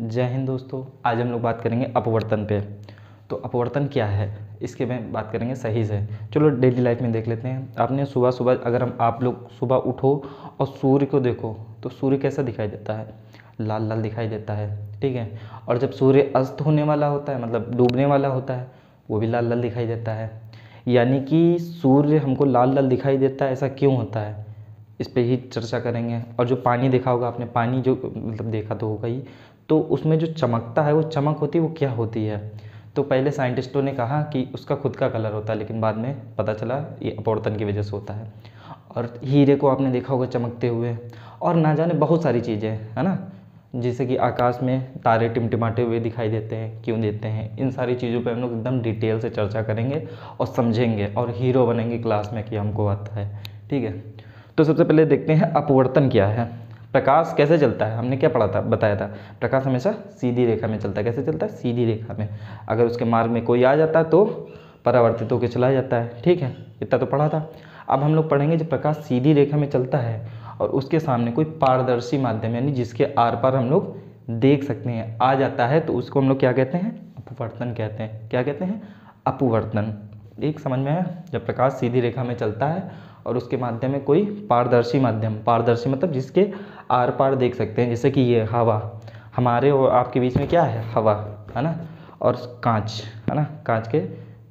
जय हिंद दोस्तों। आज हम लोग बात करेंगे अपवर्तन पे। तो अपवर्तन क्या है इसके में बात करेंगे सही से। चलो डेली लाइफ में देख लेते हैं। आपने सुबह सुबह अगर आप लोग सुबह उठो और सूर्य को देखो तो सूर्य कैसा दिखाई देता है, लाल लाल दिखाई देता है, ठीक है। और जब सूर्य अस्त होने वाला होता है मतलब डूबने वाला होता है वो भी लाल लाल दिखाई देता है। यानी कि सूर्य हमको लाल लाल दिखाई देता है, ऐसा क्यों होता है इस पे ही चर्चा करेंगे। और जो पानी देखा होगा आपने, पानी जो मतलब देखा तो होगा ही, तो उसमें जो चमकता है वो चमक होती है वो क्या होती है। तो पहले साइंटिस्टों ने कहा कि उसका खुद का कलर होता है, लेकिन बाद में पता चला ये अपवर्तन की वजह से होता है। और हीरे को आपने देखा होगा चमकते हुए, और ना जाने बहुत सारी चीज़ें है ना, जैसे कि आकाश में तारे टिमटिमाते हुए दिखाई देते हैं, क्यों देते हैं। इन सारी चीज़ों पे हम लोग एकदम डिटेल से चर्चा करेंगे और समझेंगे और हीरो बनेंगे क्लास में कि हमको आता है, ठीक है। तो सबसे पहले देखते हैं अपवर्तन क्या है। प्रकाश कैसे चलता है, हमने क्या पढ़ा था, बताया था। प्रकाश हमेशा सीधी रेखा में चलता है। कैसे चलता है? सीधी रेखा में। अगर उसके मार्ग में कोई आ जाता है तो परावर्तित होकर चला जाता है, ठीक है। इतना तो पढ़ा था। अब हम लोग पढ़ेंगे जब प्रकाश सीधी रेखा में चलता है और उसके सामने कोई पारदर्शी माध्यम यानी जिसके आर पार हम लोग देख सकते हैं आ जाता है, तो उसको हम लोग क्या कहते हैं? अपवर्तन कहते हैं। क्या कहते हैं? अपवर्तन। एक समझ में आया? जब प्रकाश सीधी रेखा में चलता है और उसके माध्यम में कोई पारदर्शी माध्यम, पारदर्शी मतलब जिसके आर पार देख सकते हैं, जैसे कि ये हवा, हमारे और आपके बीच में क्या है? हवा, है ना। और कांच, है ना, कांच के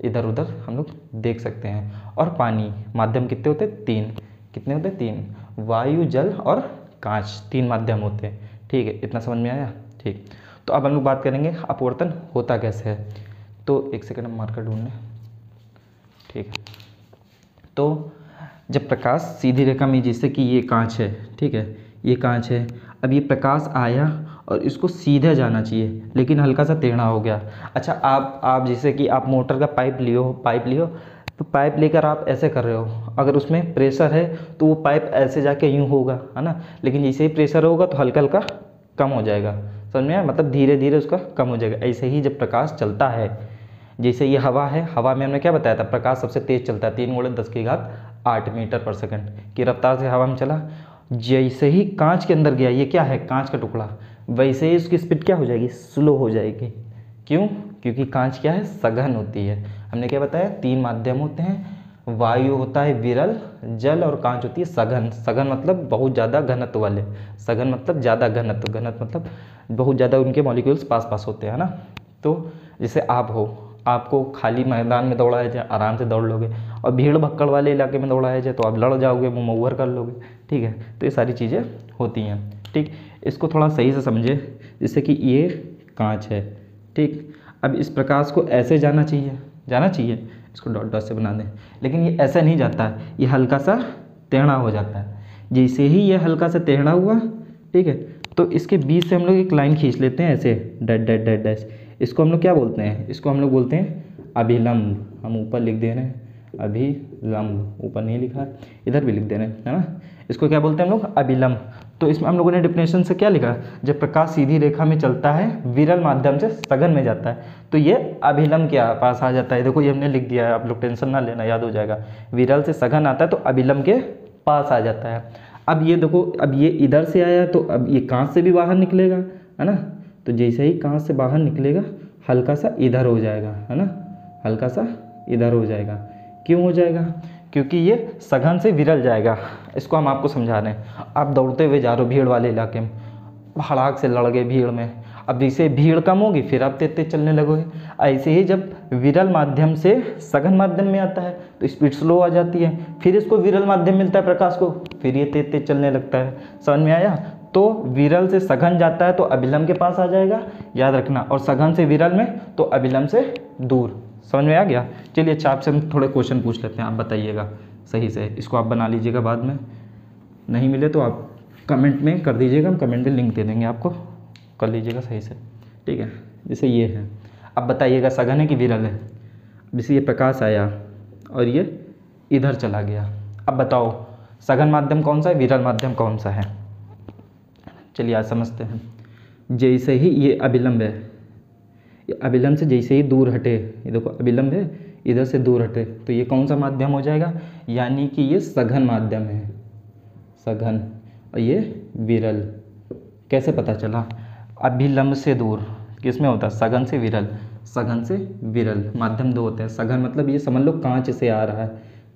इधर उधर हम लोग देख सकते हैं। और पानी, माध्यम कितने होते हैं? 3। कितने होते हैं? 3। वायु, जल और कांच, 3 माध्यम होते हैं, ठीक है। इतना समझ में आया? ठीक। तो अब हम लोग बात करेंगे अपवर्तन होता कैसे है। तो एक सेकंड हम मार्कर ढूंढ लें, ठीक है। तो जब प्रकाश सीधी रेखा में, जैसे कि ये कांच है, ठीक है, ये कांच है। अब ये प्रकाश आया और इसको सीधे जाना चाहिए, लेकिन हल्का सा टेढ़ा हो गया। अच्छा, आप जैसे कि आप मोटर का पाइप लियो तो पाइप लेकर आप ऐसे कर रहे हो, अगर उसमें प्रेशर है तो वो पाइप ऐसे जाके यूँ होगा, है ना। लेकिन जैसे ही प्रेशर होगा तो हल्का हल्का कम हो जाएगा, समझ में आया? मतलब धीरे धीरे उसका कम हो जाएगा। ऐसे ही जब प्रकाश चलता है, जैसे ये हवा है, हवा में हमने क्या बताया था? प्रकाश सबसे तेज चलता है, 3 × 10⁸ मीटर पर सेकंड की रफ्तार से हवा में चला। जैसे ही कांच के अंदर गया, ये क्या है? कांच का टुकड़ा, वैसे ही उसकी स्पीड क्या हो जाएगी? स्लो हो जाएगी। क्यों? क्योंकि कांच क्या है? सघन होती है। हमने क्या बताया? 3 माध्यम होते हैं। वायु होता है विरल, जल और कांच होती है सघन। सघन मतलब बहुत ज़्यादा घनत्व वाले, सघन मतलब ज़्यादा घनत्व, घनत्व मतलब बहुत ज़्यादा उनके मॉलिक्यूल्स पास पास होते हैं, है ना। तो जैसे आप हो, आपको खाली मैदान में दौड़ाया जाए आराम से दौड़ लोगे, और भीड़ भक्कड़ वाले इलाके में दौड़ाया जाए तो आप लड़ जाओगे, मुँह मऊर कर लोगे, ठीक है। तो ये सारी चीज़ें होती हैं, ठीक। इसको थोड़ा सही से समझे, जैसे कि ये कांच है, ठीक। अब इस प्रकाश को ऐसे जाना चाहिए, इसको डॉट डॉट से बना दें, लेकिन ये ऐसे नहीं जाता है, ये हल्का सा टेढ़ा हो जाता है। जैसे ही ये हल्का सा टेढ़ा हुआ, ठीक है, तो इसके बीच से हम लोग एक लाइन खींच लेते हैं ऐसे, डैश डैश डैश डैश। इसको हम लोग क्या बोलते हैं? इसको हम लोग बोलते हैं अभिलंब। हम ऊपर लिख दे रहे हैं अभिलंब, ऊपर नहीं लिखा है, इधर भी लिख दे रहे हैं, है ना। इसको क्या बोलते हैं हम लोग? अभिलंब। तो इसमें हम लोगों ने डेफिनेशन से क्या लिखा? जब प्रकाश सीधी रेखा में चलता है, विरल माध्यम से सघन में जाता है, तो ये अभिलंब के पास आ जाता है। देखो ये हमने लिख दिया है, आप लोग टेंशन ना लेना, याद हो जाएगा। विरल से सघन आता है तो अभिलंब के पास आ जाता है। अब ये देखो, अब ये इधर से आया तो अब ये कांच से भी बाहर निकलेगा, है ना। तो जैसे ही कांच से बाहर निकलेगा हल्का सा इधर हो जाएगा, है ना, हल्का सा इधर हो जाएगा। क्यों हो जाएगा? क्योंकि ये सघन से विरल जाएगा। इसको हम आपको समझा रहे हैं। आप दौड़ते हुए जा रहे हो भीड़ वाले इलाके में, भड़ाक से लड़ गए भीड़ में। अब जैसे भीड़ कम होगी फिर आप तेज तेज चलने लगोगे। ऐसे ही जब विरल माध्यम से सघन माध्यम में आता है तो स्पीड स्लो आ जाती है, फिर इसको विरल माध्यम मिलता है प्रकाश को, फिर ये तेज तेज चलने लगता है। समझ में आया? तो विरल से सघन जाता है तो अभिलंब के पास आ जाएगा, याद रखना। और सघन से विरल में तो अभिलंब से दूर। समझ में आ गया? चलिए अच्छा, आपसे हम थोड़े क्वेश्चन पूछ लेते हैं, आप बताइएगा सही से। इसको आप बना लीजिएगा, बाद में नहीं मिले तो आप कमेंट में कर दीजिएगा, हम कमेंट में लिंक दे देंगे आपको, कर लीजिएगा सही से, ठीक है। जैसे ये है, अब बताइएगा सघन है कि विरल है। जैसे ये प्रकाश आया और ये इधर चला गया, अब बताओ सघन माध्यम कौन सा है, विरल माध्यम कौन सा है? चलिए आज समझते हैं। जैसे ही ये अभिलंब है, ये अभिलंब से जैसे ही दूर हटे, ये देखो अभिलंब है, इधर से दूर हटे, तो ये कौन सा माध्यम हो जाएगा? यानी कि ये सघन माध्यम है, सघन। और ये विरल। कैसे पता चला? अभिलंब से दूर किस में होता है? सघन से विरल। सघन से विरल माध्यम दो होते हैं। सघन मतलब ये समझ लो कांच से आ रहा है,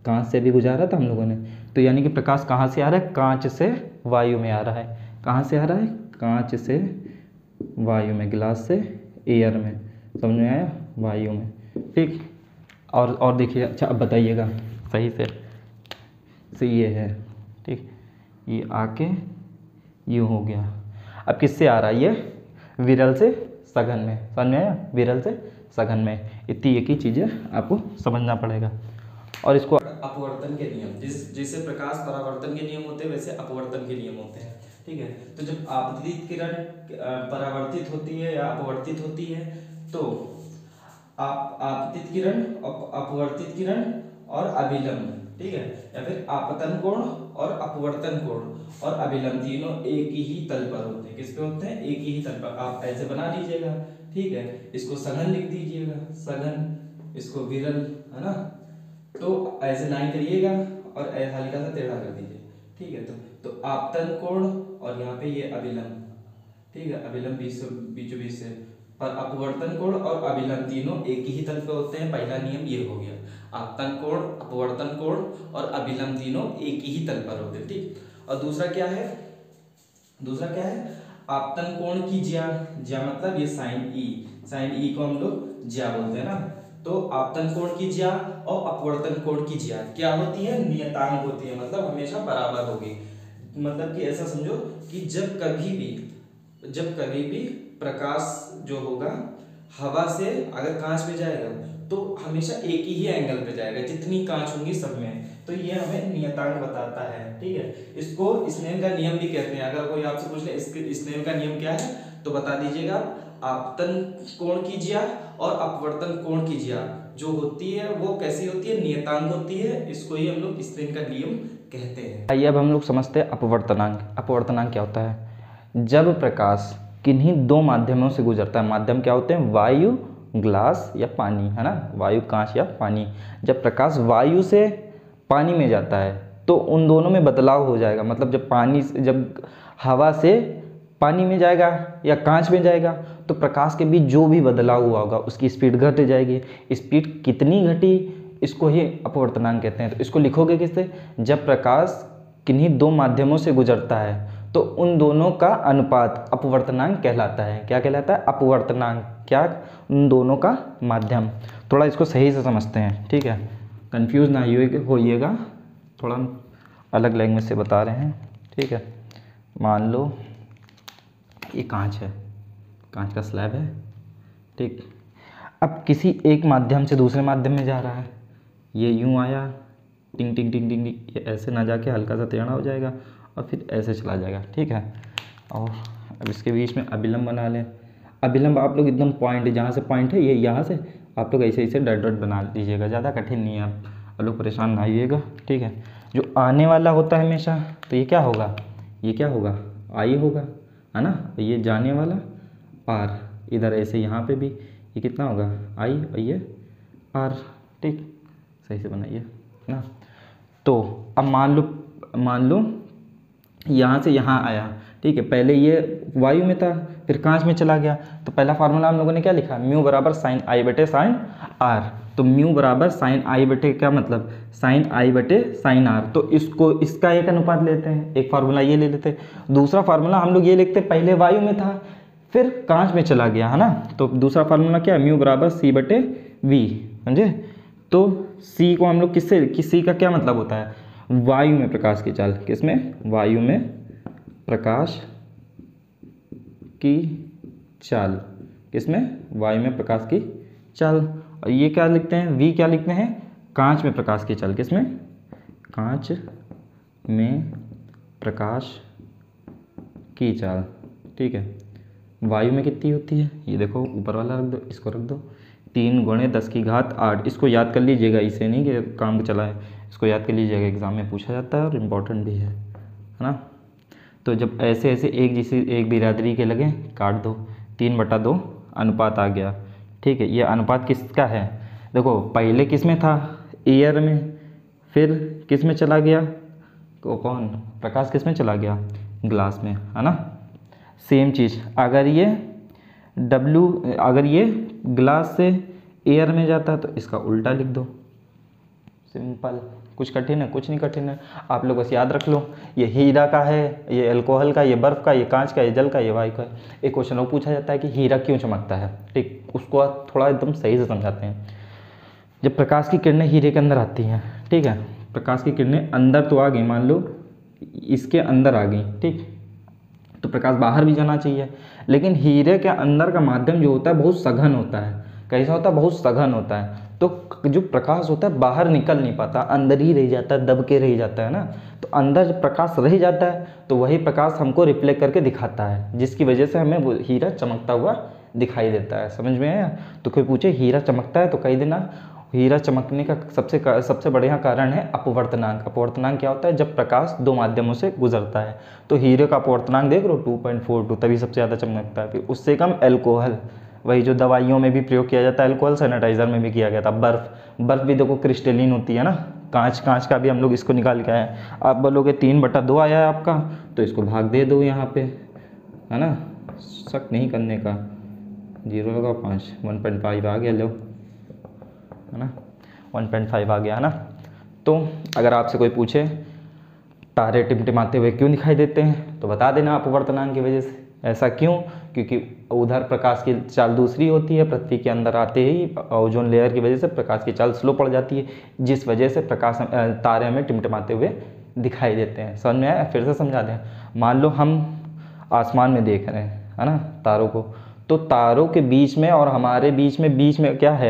कांच से भी गुजारा था हम लोगों ने, तो यानी कि प्रकाश कहाँ से आ रहा है? कांच से वायु में आ रहा है। कहाँ से आ रहा है? कांच से वायु में, गिलास से एयर में, समझ में आया? वायु में, ठीक। और देखिए, अच्छा अब बताइएगा सही से ये है, ठीक, ये आके यूँ हो गया। अब किससे आ रहा है? ये विरल से सघन में, समझ में आया? विरल से सघन में। इतनी एक ही चीज़ें आपको समझना पड़ेगा। और इसको अपवर्तन के नियम, जैसे प्रकाश परावर्तन के नियम होते हैं वैसे अपवर्तन के नियम होते हैं, ठीक है। तो जब आपतित किरण परावर्तित होती है या अपवर्तित होती है तो आपतित किरण, अपवर्तित किरण और अभिलंब, ठीक है, या फिर आपतन कोण और अपवर्तन कोण और अभिलंब तीनों एक ही तल पर होते हैं। किस पे होते हैं? एक ही तल पर। आप ऐसे बना लीजिएगा, ठीक है, इसको सघन लिख दीजिएगा, सघन, इसको विरल, है ना। तो ऐसे लाइन करिएगा और हल्का सा टेढ़ा कर दीजिए, ठीक है। तो आपतन कोण और यहाँ पे ये अभिलंब, ठीक है, अभिलंब बीचों बीच से, पर अपवर्तन कोण और अभिलंब तीनों एक ही तल पे होते हैं। पहला नियम ये हो गया। आपतन कोण, अपवर्तन कोण और अभिलंब तीनों एक ही तल पर होते हैं, ठीक। और दूसरा क्या है? दूसरा क्या है? आपतन कोण की ज्या, ज्या मतलब ये साइन ई, साइन ई को हम लोग ज्या बोलते हैं ना। तो आपतन कोण की ज्या और अपवर्तन कोण की ज्या क्या होती है? नियतांक होती है, मतलब हमेशा बराबर होगी। मतलब कि ऐसा समझो कि जब कभी भी प्रकाश जो होगा हवा से अगर कांच में जाएगा तो हमेशा एक ही एंगल पे जाएगा, जितनी कांच होंगी सब में। तो ये हमें नियतांक बताता है, ठीक है। इसको स्नेल का नियम भी कहते हैं। अगर कोई आपसे पूछ ले स्नेल का नियम क्या है तो बता दीजिएगा, आपतन कोण की ज्या और अपवर्तन कोण की ज्या जो होती है वो कैसी होती है? नियतांक होती है। इसको ही हम लोग स्नेल का नियम कहते हैं। आइए अब हम लोग समझते हैं अपवर्तनांक। अपवर्तनांक क्या होता है? जब प्रकाश किन्हीं दो माध्यमों से गुजरता है, माध्यम क्या होते हैं? वायु, ग्लास या पानी, है ना, वायु, कांच या पानी। जब प्रकाश वायु से पानी में जाता है तो उन दोनों में बदलाव हो जाएगा। मतलब जब हवा से पानी में जाएगा या कांच में जाएगा तो प्रकाश के बीच जो भी बदलाव हुआ होगा उसकी स्पीड घट जाएगी। स्पीड कितनी घटी, इसको ही अपवर्तनांक कहते हैं। तो इसको लिखोगे किससे? जब प्रकाश किन्हीं दो माध्यमों से गुजरता है तो उन दोनों का अनुपात अपवर्तनांक कहलाता है। क्या कहलाता है? अपवर्तनांक। क्या? उन दोनों का माध्यम। थोड़ा इसको सही से समझते हैं, ठीक है, कंफ्यूज ना होइएगा, थोड़ा अलग लैंग्वेज से बता रहे हैं, ठीक है। मान लो ये कांच है, कांच का स्लैब है, ठीक। अब किसी एक माध्यम से दूसरे माध्यम में जा रहा है, ये यूँ आया, टिंग टिंग टिंग टिंग, ये ऐसे ना जाके हल्का सा टेढ़ा हो जाएगा और फिर ऐसे चला जाएगा, ठीक है। और अब इसके बीच में अभिलंब बना लें। अभिलंब आप लोग एकदम पॉइंट, जहाँ से पॉइंट है ये, यहाँ से आप लोग ऐसे ऐसे डॉट डॉट बना लीजिएगा, ज़्यादा कठिन नहीं है, आप लोग परेशान ना आइएगा, ठीक है। जो आने वाला होता है हमेशा, तो ये क्या होगा? ये क्या होगा? आई होगा, है ना। ये जाने वाला आर, इधर ऐसे यहाँ पे भी ये कितना होगा? आई, और ये आर, ठीक, सही से बनाइए ना। तो अब मान लो यहाँ से यहाँ आया, ठीक है। पहले ये वायु में था, फिर कांच में चला गया, तो पहला फार्मूला हम लोगों ने क्या लिखा? म्यू बराबर साइन आई बटे साइन आर। तो म्यू बराबर साइन आई बटे, क्या मतलब? साइन आई बटे साइन आर। तो इसका एक अनुपात लेते हैं, एक फार्मूला ये ले लेते हैं। दूसरा फार्मूला हम लोग ये लिखते हैं, पहले वायु में था फिर कांच में चला गया, है ना। तो दूसरा फार्मूला क्या है? म्यू बराबर सी बटे वी, समझे। तो सी को हम लोग किसी का क्या मतलब होता है? वायु में प्रकाश की चाल। किसमें? वायु में प्रकाश की चाल। किसमें? वायु में प्रकाश की चाल। और ये क्या लिखते हैं? वी क्या लिखते हैं? कांच में प्रकाश की चाल। किसमें? कांच में प्रकाश की चाल, ठीक है। वायु में कितनी होती है? ये देखो ऊपर वाला रख दो, इसको रख दो, 3 × 10⁸। इसको याद कर लीजिएगा, इसे नहीं कि काम चला है, इसको याद कर लीजिएगा, एग्जाम में पूछा जाता है और इम्पोर्टेंट भी है ना। तो जब ऐसे ऐसे एक बिरादरी के लगे, काट दो, 3/2 अनुपात आ गया, ठीक है। ये अनुपात किसका है? देखो पहले किस में था? एयर में, फिर किस में चला गया? कौन? प्रकाश किस में चला गया? ग्लास में, है ना। सेम चीज़ अगर ये ग्लास से एयर में जाता है तो इसका उल्टा लिख दो, सिंपल। कुछ कठिन है? कुछ नहीं कठिन है। आप लोग बस याद रख लो, ये हीरा का है, ये अल्कोहल का, ये बर्फ़ का, ये कांच का, ये जल का, ये वायु का। एक क्वेश्चन और पूछा जाता है कि हीरा क्यों चमकता है, ठीक, उसको आप थोड़ा एकदम सही से समझाते हैं। जब प्रकाश की किरणें हीरे के अंदर आती हैं, ठीक है, प्रकाश की किरणें अंदर तो आ गई, मान लो इसके अंदर आ गई, ठीक, तो प्रकाश बाहर भी जाना चाहिए, लेकिन हीरे के अंदर का माध्यम जो होता है बहुत सघन होता है। कैसा होता है? बहुत सघन होता है, तो जो प्रकाश होता है बाहर निकल नहीं पाता, अंदर ही रह जाता है, दब के रह जाता है ना। तो अंदर जब प्रकाश रह जाता है तो वही प्रकाश हमको रिफ्लेक्ट करके दिखाता है, जिसकी वजह से हमें वो हीरा चमकता हुआ दिखाई देता है। समझ में आया? तो कोई पूछे हीरा चमकता है तो कह देना हीरा चमकने का सबसे बढ़िया कारण है अपवर्तनांक। अपवर्तनांक क्या होता है? जब प्रकाश दो माध्यमों से गुजरता है। तो हीरे का अपवर्तनांक देख लो 2.42, तभी सबसे ज़्यादा चमकता है। फिर उससे कम एल्कोहल, वही जो दवाइयों में भी प्रयोग किया जाता है, एल्कोहल सैनिटाइजर में भी किया गया था। बर्फ़ भी देखो क्रिस्टलिन होती है ना, कांच का भी हम लोग इसको निकाल के आए। आप बोलोगे 3/2 आया है आपका, तो इसको भाग दे दो यहाँ पे, है ना, शक नहीं करने का। 0 लगा 5, 1.5 आ गया, लो, है ना, 1.5 आ गया, है ना। तो अगर आपसे कोई पूछे तारे टिमटिमाते हुए क्यों दिखाई देते हैं, तो बता देना अपवर्तनांक की वजह से। ऐसा क्यों? क्योंकि उधर प्रकाश की चाल दूसरी होती है, पृथ्वी के अंदर आते ही ओजोन लेयर की वजह से प्रकाश की चाल स्लो पड़ जाती है, जिस वजह से तारे हमें टिमटिमाते हुए दिखाई देते हैं। समझ में आया? फिर से समझा दें। मान लो हम आसमान में देख रहे हैं, है ना, तारों को, तो तारों के बीच में और हमारे बीच में क्या है?